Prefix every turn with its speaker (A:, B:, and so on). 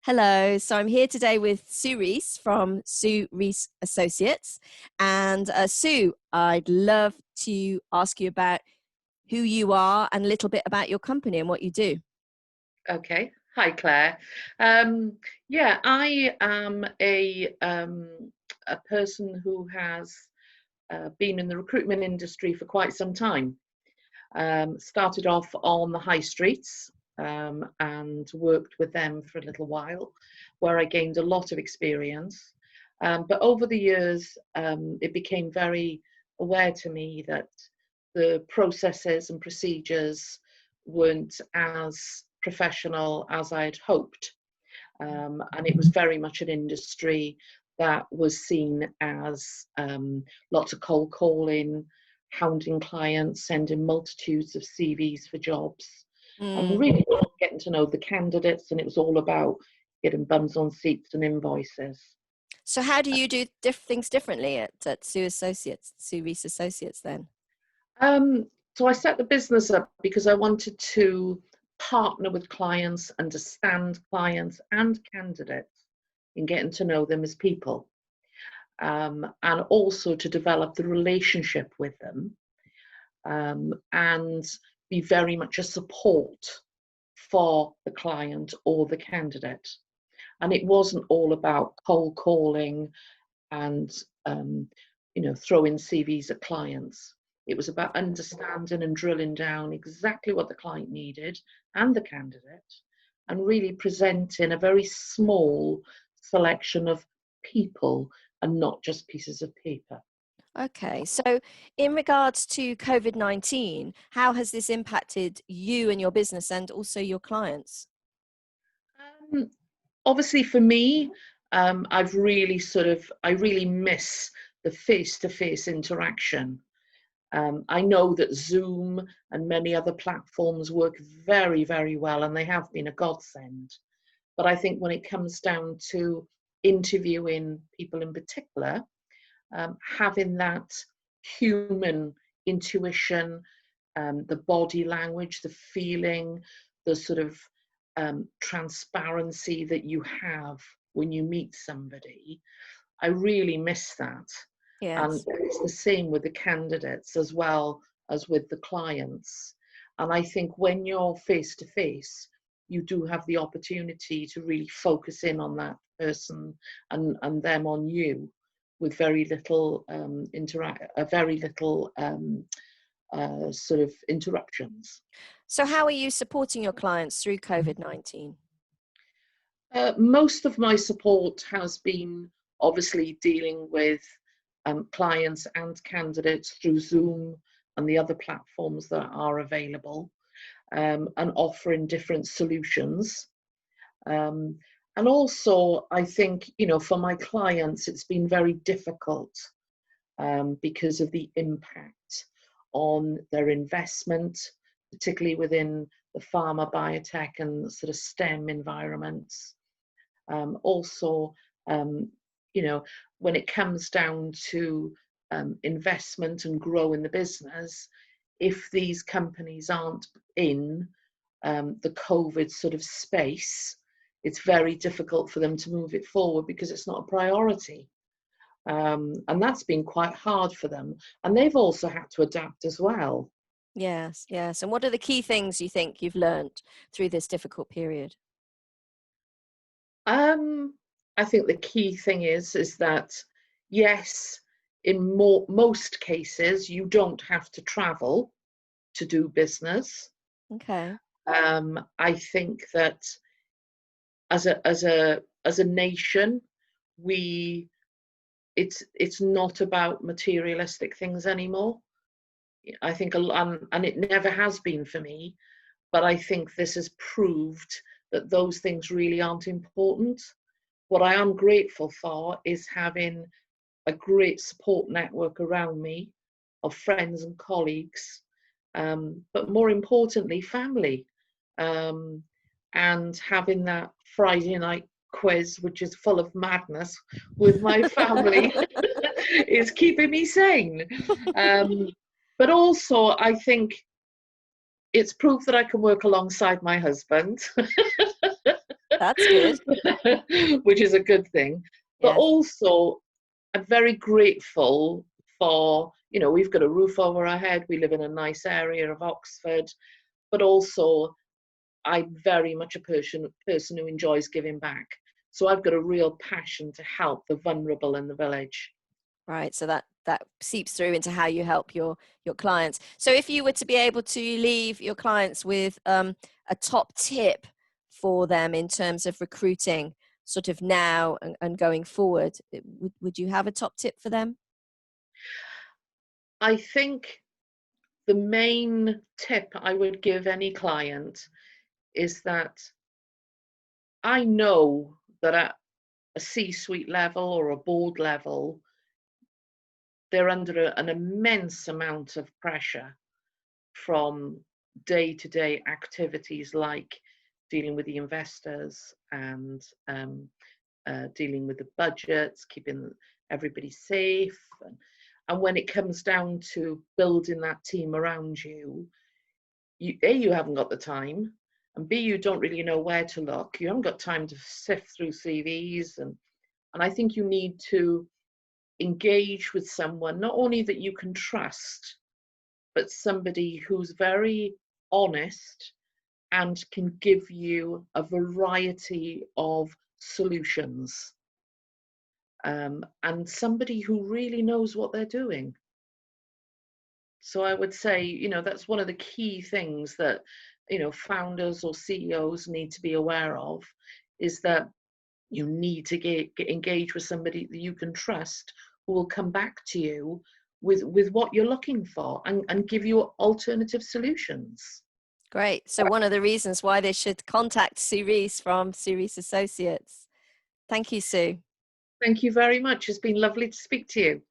A: Hello. So I'm here today with Sue Rees from Rees Associates. And Sue, I'd love to ask you about who you are and a little bit about your company and what you do.
B: Okay. Hi, Claire. I am a person who has been in the recruitment industry for quite some time. Started off on the high streets and worked with them for a little while, where I gained a lot of experience. But over the years, it became very aware to me that the processes and procedures weren't as professional as I had hoped. And it was very much an industry that was seen as lots of cold calling, hounding clients, sending multitudes of CVs for jobs, and
A: Mm.
B: really not getting to know the candidates. And it was all about getting bums on seats and invoices.
A: So how do you do things differently at Sue Rees Associates then?
B: So I set the business up because I wanted to partner with clients, understand clients and candidates in getting to know them as people, and also to develop the relationship with them, and be very much a support for the client or the candidate. And it wasn't all about cold calling and throwing CVs at clients. It was about understanding and drilling down exactly what the client needed and the candidate, and really presenting a very small selection of people and not just pieces of paper.
A: Okay. So in regards to COVID-19, how has this impacted you and your business and also your clients?
B: Um, Obviously, for me, I really miss the face-to-face interaction. I know that Zoom and many other platforms work very, very well, and they have been a godsend. But I think when it comes down to interviewing people in particular, having that human intuition, the body language, the feeling, the sort of transparency that you have when you meet somebody, I really miss that. And
A: Yes.
B: it's the same with the candidates as well as with the clients. And I think when you're face to face, you do have the opportunity to really focus in on that person and them on you with very little sort of interruptions.
A: So how are you supporting your clients through COVID-19?
B: Most of my support has been obviously dealing with clients and candidates through Zoom and the other platforms that are available, and offering different solutions. Um, and also, I think, for my clients, it's been very difficult because of the impact on their investment, particularly within the pharma, biotech, and sort of STEM environments. Also, um, when it comes down to investment and growing the business, if these companies aren't in the COVID sort of space, it's very difficult for them to move it forward because it's not a priority. And that's been quite hard for them. And they've also had to adapt as well.
A: Yes, yes. And what are the key things you think you've learned through this difficult period?
B: Um, I think the key thing is that, yes, in most cases, you don't have to travel to do business.
A: Okay.
B: I think that as a nation, we it's not about materialistic things anymore. I think and it never has been for me, but I think this has proved that those things really aren't important. What I am grateful for is having a great support network around me of friends and colleagues, but more importantly, family. Um, and having that Friday night quiz, which is full of madness with my family, is keeping me sane. Um, but also, I think it's proof that I can work alongside my husband.
A: That's good.
B: which is a good thing. But
A: Yes.
B: also, I'm very grateful for, you know, we've got a roof over our head, we live in a nice area of Oxford, but also I'm very much a person who enjoys giving back. So I've got a real passion to help the vulnerable in the village.
A: Right. So that seeps through into how you help your clients. So if you were to be able to leave your clients with a top tip for them in terms of recruiting, sort of now and going forward, would you have a top tip for them?
B: I think the main tip I would give any client is that I know that at a C-suite level or a board level, they're under an immense amount of pressure from day-to-day activities like dealing with the investors and dealing with the budgets, keeping everybody safe. And when it comes down to building that team around you, you haven't got the time, and B, you don't really know where to look. You haven't got time to sift through CVs, and I think you need to engage with someone not only that you can trust, but somebody who's very honest and can give you a variety of solutions, and somebody who really knows what they're doing. So I would say, you know, that's one of the key things that, you know, founders or CEOs need to be aware of, is that you need to get engage with somebody that you can trust, who will come back to you with what you're looking for, and give you alternative solutions.
A: Great. So one of the reasons why they should contact Sue Rees from Sue Rees Associates. Thank you, Sue.
B: Thank you very much. It's been lovely to speak to you.